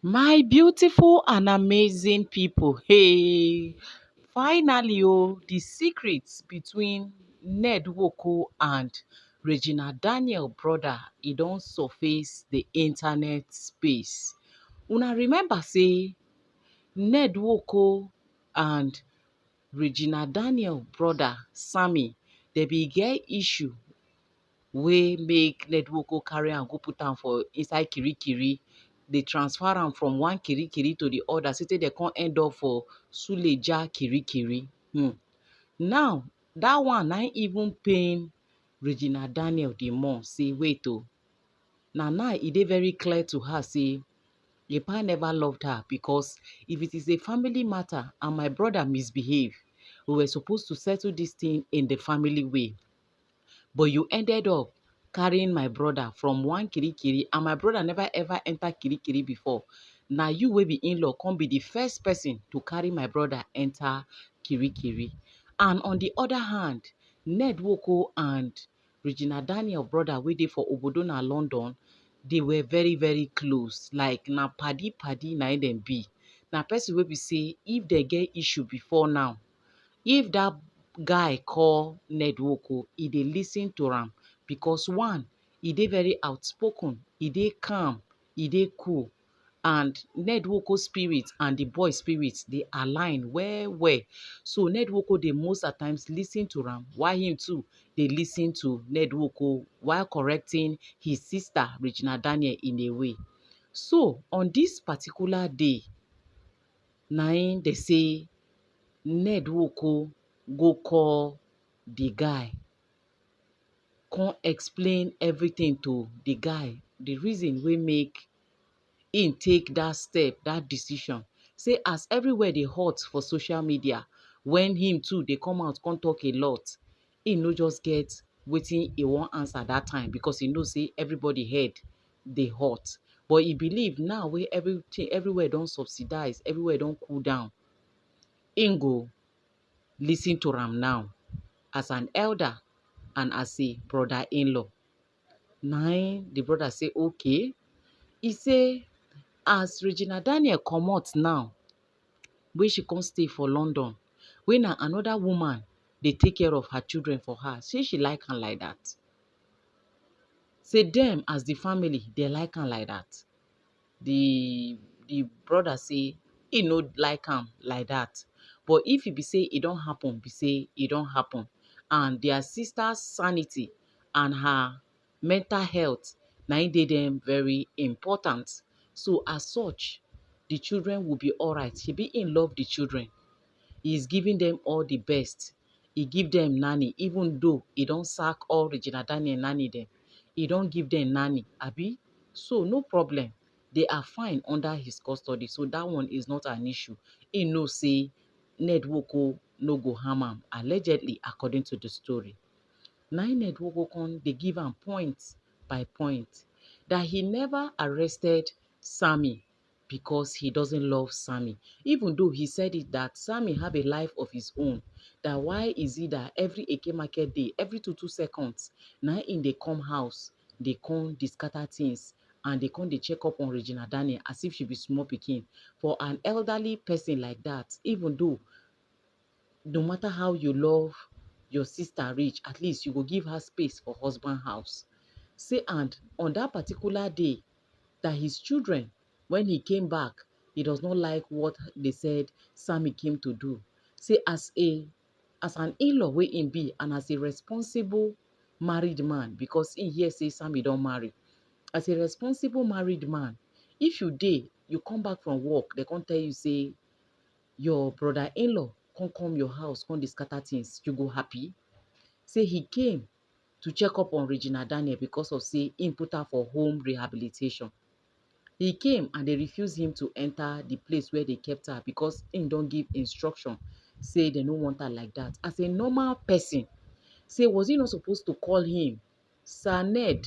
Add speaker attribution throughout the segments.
Speaker 1: My beautiful and amazing people, hey, finally, the secrets between Ned Nwoko and Regina Daniel brother, e don surface the internet space. Una remember say Ned Nwoko and Regina Daniel brother Sammy, they bin get issue wey make Ned Nwoko carry am go put am for inside kirikiri, dey transfer am from one kirikiri to the other sotey dem come end up for Suleja kirikiri. Now, dat one na even pain Regina Daniel the more say wait na now e dey very clear to her say Lepa never loved her because if it is a family matter and my brother misbehave, we were supposed to settle this thing in the family way. But you ended up carrying my brother from one kirikiri and my brother never ever enter kirikiri before. Na you wey be in-law come be the first person to carry my brother enter kirikiri. And on the other hand, Ned Nwoko and Regina Daniel brother wey dey for obodo na London, they were very very close. Like na padi padi na im dem be. Na person wey be say if dem get issue before now, if that guy call Ned Nwoko, e dey lis ten to am because one, e dey very outspoken, e dey calm, e dey cool, and Ned Nwoko spirit and the boy spirit dey align well well. So Ned Nwoko dey most at times lis ten to am while him too dey lis ten to Ned Nwoko while correcting his sister Regina Daniel in a way. So on this particular day, na im dey say Ned Nwoko go call the guy, come explain everything to the guy, the reason wey make him take that step, that decision. Say as everywhere dey hot for social media, when him too dey come out come talk a lot, him no just get wetin he wan answer that time because he know say everybody head dey hot. But he believe now wey everything everywhere don subsidize, everywhere don cool down, him go lis ten to am now as an elder and as a brother in-law. Na im the brother say okay. He say as Regina Daniel comot now, wey she come stay for London, wey na another woman dey take care of her children for her, say she like am like that. Say dem as the family, dey like am like that. The brother say he no like am like that. But if e be say e don happen, be say e don happen. And their sister's sanity and her mental health na im dey dem very important. So as such, the children will be alright. Shebi im love the children. He is giving them all the best. He give them nanny, even though he don sack all Regina Daniel nanny dem. He don give them nanny, abi? So no problem. They are fine under his custody. So that one is not an issue. He know say Ned Nwoko no go harm am, allegedly, according to the story. Na im Ned Nwoko come dey give am point by point that he never arrested Sammy because he doesn't love Sammy. Even though he said it that Sammy have a life of his own. That why is it that every Eke market day, every 2 seconds, na im dey come house, dey come dey scatter things, and dey come dey check up on Regina Daniel as if she be small pikin. For an elderly person like that, even though no matter how you love your sister reach, at least you go give her space for husband house. Say and on that particular day, that his children, when he came back, he does not like what they said Sammy came to do. Say as an in-law wey him be and as a responsible married man, because he hear say Sammy don marry. As a responsible married man, if you dey, you come back from work, they come tell you say your brother in-law come your house, come dey scatter things, you go happy? Say he came to check up on Regina Daniel because of say him put her for home rehabilitation. He came and they refused him to enter the place where they kept her because him don give instruction, say they no want her like that. As a normal person, say was he not supposed to call him, Sir Ned,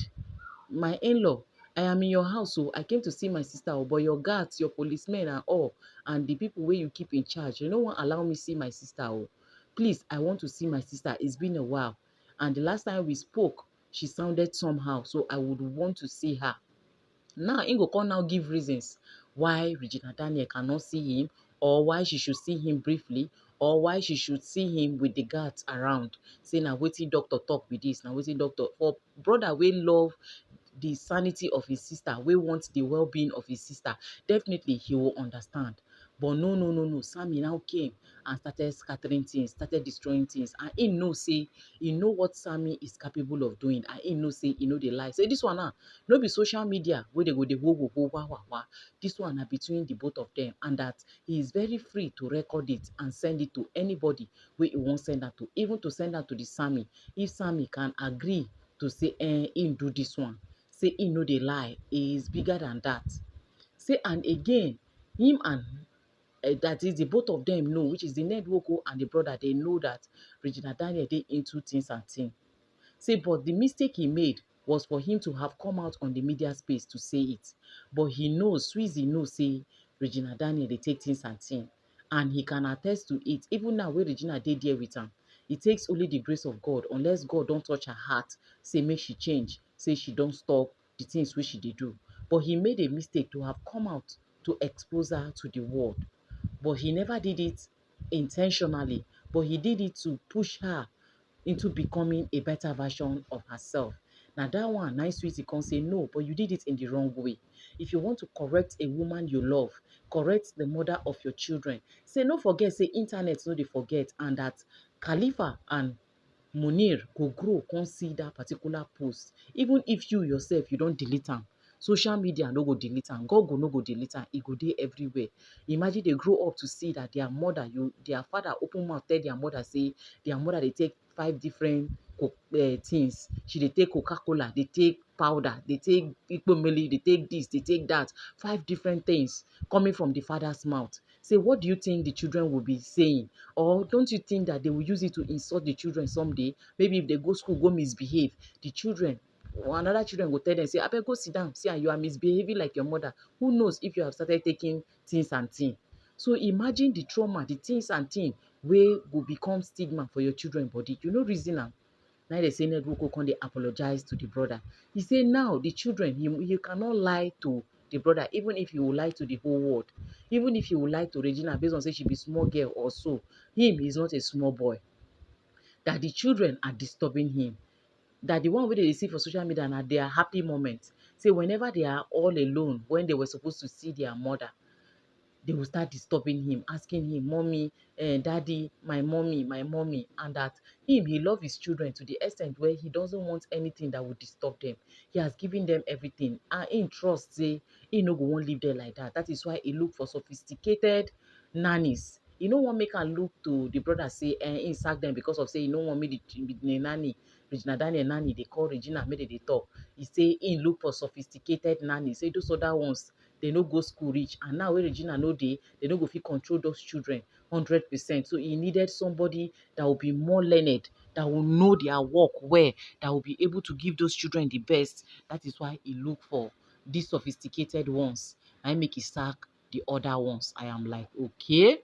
Speaker 1: my in-law, I am in your house, so I came to see my sister, but your guards, your policemen and all, and the people where you keep in charge, you no wan allow me see my sister. Oh, please, I want to see my sister. It's been a while. And the last time we spoke, she sounded somehow, so I would want to see her. Now, im go come now give reasons why Regina Daniel cannot see him, or why she should see him briefly, or why she should see him with the guards around. Say na wetin doctor talk be this, na wetin doctor for brother wey love the sanity of his sister, wey want the well-being of his sister, definitely he will understand. But no, no, no, no. Sammy now came and started scattering things, started destroying things. And he know say, he know what Sammy is capable of doing. And he know say, he know the lie. Say this one now, no be social media where they go, they go, wah, wah, wah. This one are between the both of them. And that he is very free to record it and send it to anybody where he won't send that to. Even to send that to the Sammy. If Sammy can agree to say, him do this one. Say he know the lie. He is bigger than that. Say, and again, him and that is the both of them know, which is the Ned Nwoko and the brother, they know that Regina Daniel dey into things and things. Say, but the mistake he made was for him to have come out on the media space to say it. But he knows, Sweezy knows, say Regina Daniel, they take things and things. And he can attest to it. Even now, where Regina did there with him, it takes only the grace of God, unless God don't touch her heart, say make she change, say she don't stop the things which she did do. But he made a mistake to have come out to expose her to the world. But he never did it intentionally, but he did it to push her into becoming a better version of herself. Now that one, nice sweetie can say no, but you did it in the wrong way. If you want to correct a woman you love, correct the mother of your children, say no forget, say internet no dey forget, and that Khalifa and Munir go grow come see that particular post. Even if you yourself, you don't delete am, social media no go delete am, Google no go delete am, e go dey everywhere. Imagine they grow up to see that their mother, their father open mouth tell their mother say their mother dey take 5 different things. She dey take Coca-Cola, dey take powder, dey take ikpomele, dey take this, dey take that. 5 different things coming from the father's mouth. Say, what do you think the children will be saying? Or don't you think that they will use it to insult the children someday? Maybe if they go school, go misbehave, the children or another children will tell them, say, abeg go sit down, see, and you are misbehaving like your mother. Who knows if you have started taking things and things? So imagine the trauma, the things and things wey go become stigma for your children body. You know reason am. Now they say Ned Nwoko come dey apologize to the brother. He say now the children, you cannot lie to the brother, even if you will lie to the whole world. Even if you will lie to Regina based on say she be small girl or so, him is not a small boy. That the children are disturbing him. That the one wey dey see for social media na their happy moment. Say whenever they are all alone, when they were supposed to see their mother, they will start disturbing him, asking him, mommy, daddy, my mommy, and that he loves his children to the extent where he doesn't want anything that would disturb them. He has given them everything, and in trust, say he no go wan leave there like that. That is why he look for sophisticated nannies. He no wan make am look to the brother say he sack them because of say he no wan make the nanny, Regina Daniel nanny, they call Regina, make they talk. He say he look for sophisticated nannies. Say those other ones, they no go school reach, and now wey Regina no dey, they no go fit control those children 100%. So he needed somebody that will be more learned, that will know their work well, that will be able to give those children the best. That is why he look for these sophisticated ones. I make he sack the other ones. I am like, okay,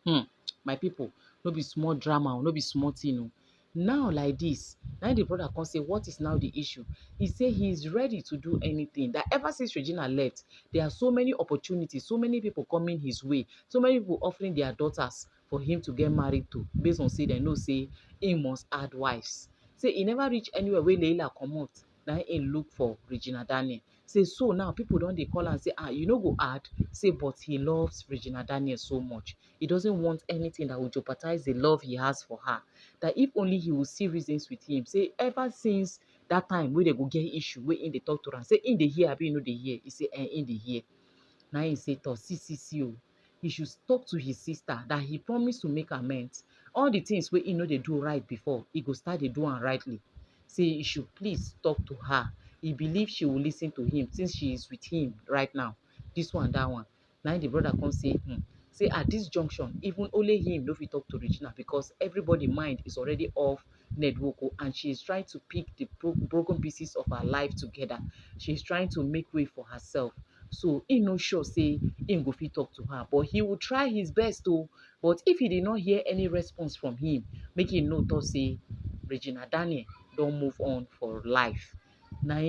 Speaker 1: my people, no be small drama, no be small thing. Oh. Now like this, now the brother come say, what is now the issue? He say he is ready to do anything. That ever since Regina left, there are so many opportunities, so many people coming his way, so many people offering their daughters for him to get married to, based on say they know say he must add wives. Say he never reach anywhere where Leila comot. Now he look for Regina Daniel. Say so now people don't they call and say, you know go add. Say but he loves Regina Daniel so much. He doesn't want anything that will jeopardize the love he has for her. That if only he will see reasons with him. Say ever since that time wey they go get issue, wey in dey talk to am, say in dey hear abi no dey hear. He say in dey hear. Now he say to see o, he should talk to his sister that he promised to make amends. All the things wey he no dey do right before, he go start dey do am rightly. Say he should please talk to her. He believe she will listen to him since she is with him right now. This one, that one. Now the brother come say, say at this junction, even only him no fit talk to Regina because everybody mind is already off Ned Nwoko, and she is trying to pick the broken pieces of her life together. She is trying to make way for herself. So he no sure say him go fit talk to her, but he will try his best to. But if he did not hear any response from him, make him know to say Regina Daniel don't move on for life. Na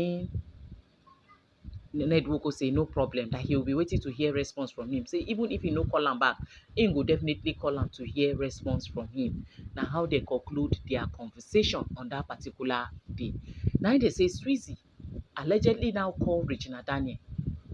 Speaker 1: Ned Nwoko say no problem, that he will be waiting to hear response from him. Say even if he no call am back, him go definitely call am to hear response from him. Na how they conclude their conversation on that particular day. Now they say Sweezy allegedly now call Regina Daniel,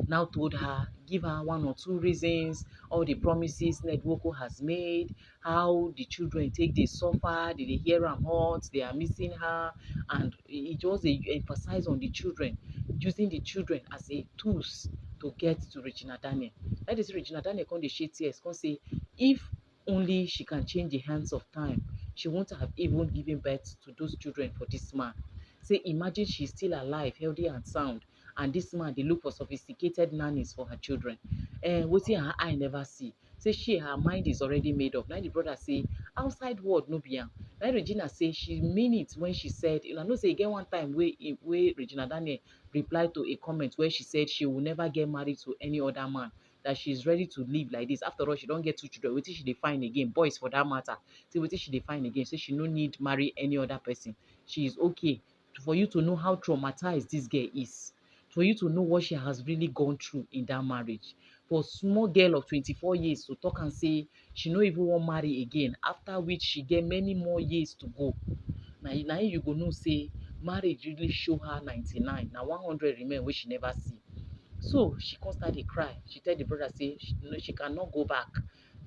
Speaker 1: now told her, give her one or two reasons, all the promises Ned Nwoko has made, how the children take dey suffer, they hear am hot, they are missing her, and e just dey emphasize on the children, using the children as a tools to get to Regina Daniel. That is Regina Daniel come dey shed tears, come say if only she can change the hands of time, she won't have even given birth to those children for this man. Say imagine she's still alive, healthy and sound, and this man dey look for sophisticated nannies for her children. Wetin her eye never see. Say she, her mind is already made up. Na the brother say outside world no be am. Na Regina say she mean it when she said, una know say e get one time wey Regina Daniel reply to a comment where she said she will never get married to any other man, that she is ready to live like this. After all, she don get two children. Wetin she dey find again? Boys for that matter. Say wetin she dey find again? Say she no need marry any other person. She is okay. For you to know how traumatized this girl is, for you to know what she has really gone through in that marriage. For small girl of 24 years to talk and say she no even wan marry again, after which she get many more years to go. Na you go know say marriage really show her 99. Na 100 remain wey she never see. So she come start dey cry. She tell the brother say she cannot go back.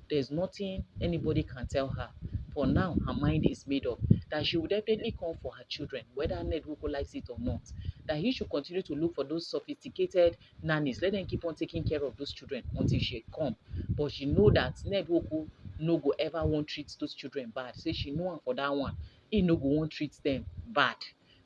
Speaker 1: There's nothing anybody can tell her. For now, her mind is made up that she will definitely come for her children, whether Ned Nwoko likes it or not. That he should continue to look for those sophisticated nannies. Let them keep on taking care of those children until she come. But she know that Ned Nwoko no go ever want treat those children bad. Say she know am for that one. He no go want treat them bad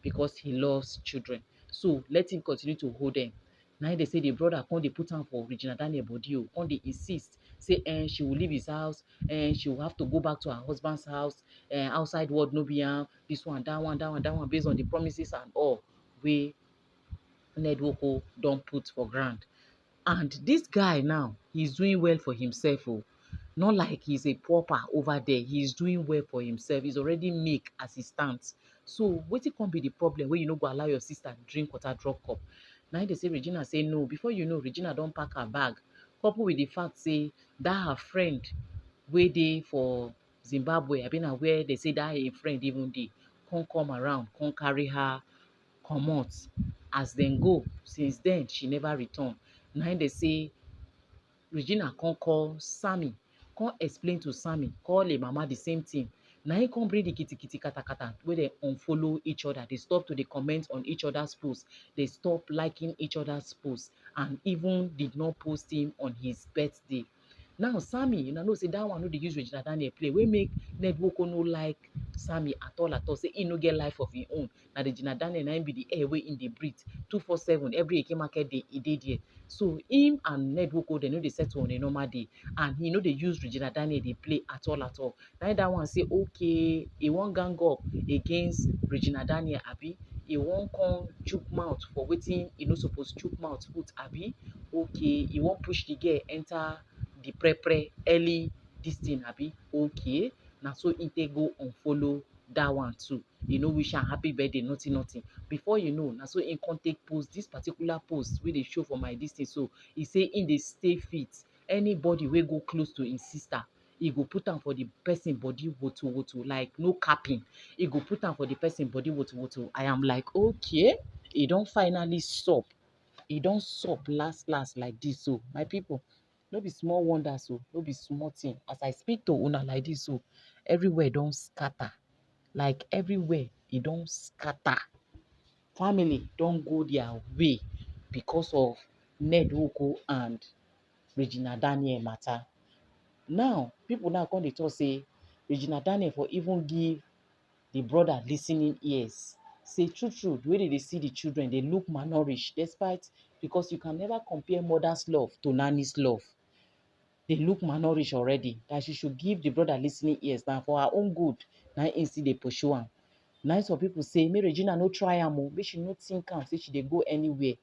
Speaker 1: because he loves children. So let him continue to hold them. Now they say the brother come dey put am for Regina Daniel body o, come dey insist say she will leave his house, she will have to go back to her husband's house, outside world no be am, this one, that one, that one, that one, based on the promises and all wey Ned Nwoko don put for ground. And this guy now, he's doing well for himself o. Not like he's a pauper over there. He's doing well for himself. He's already make as he stands. So wetin come be the problem wey you no go allow your sister drink water drop cup? Na im dey say Regina say no. Before you know, Regina don pack her bag. Couple with the fact say that her friend wey dey for Zimbabwe, abi na where they say that im friend even dey, come around, come carry her comot. As dem go, since then she never return. Na im dey say Regina come call Sammy, come explain to Sammy, call im mama the same thing. Na im come bring the kitikiti katakata wey dem unfollow each other. They stop to dey comment on each other's posts. They stop liking each other's posts and even did not post him on his birthday. Now Sammy, una know say that one no dey use Regina Daniel play, wey make Ned Nwoko no like Sammy at all, say he no get life of him own. Na Regina Daniel na im be the air wey im dey breathe 247 every Eke market day e dey there. So him and Ned Nwoko dem no dey settle on a normal day, and he no dey use Regina Daniel dey play at all. Na im that one say okay, he wan gang up against Regina Daniel abi, he wan come chook mouth for wetin he no suppose chook mouth put abi, okay, he wan push the girl enter the pre early this thing abi, okay. Na so im take go unfollow that one too. He no wish am happy birthday, nothing. Before you know, na so im come take post this particular post wey dey show for my dis thing so. He say im dey stay fit. Anybody wey go close to im sister, he go put am for the person body woto, like no capping. He go put am for the person body woto. I am like, okay, e don finally sup. E don sup last like this. So my people, no be small wonder, so no be small thing. As I speak to una like this, so everywhere don scatter. Like everywhere, e don scatter. Family don go their way because of Ned Nwoko and Regina Daniel matter. Now, people now come dey talk say Regina Daniel for even give the brother listening ears. Say true, the way they see the children, they look malnourished, despite, because you can never compare mother's love to nanny's love. They look malnourished already. That she should give the brother listening ears. Now for her own good, now im still dey pursue am. Now some people say, make Regina no try am o, make she no think am say she dey go anywhere.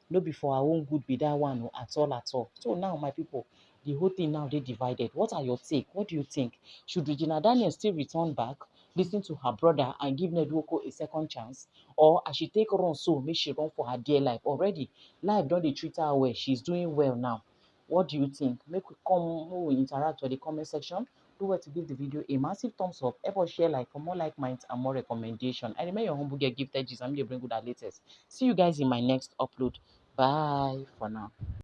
Speaker 1: No be for her own good be that one o, at all. So now my people, the whole thing now dey divided. What are your take? What do you think? Should Regina Daniel still return back, listen to her brother and give Nedwoko a second chance, or I should take run so make she run for her dear life. Already life don dey treat her well, she's doing well now. What do you think? Make we come, make we interact for the comment section. Do well to give the video a massive thumbs up. Help us share like for more like minds and more recommendation. And remember your humble get gifted Jesus. I'm going to bring you that latest. See you guys in my next upload. Bye for now.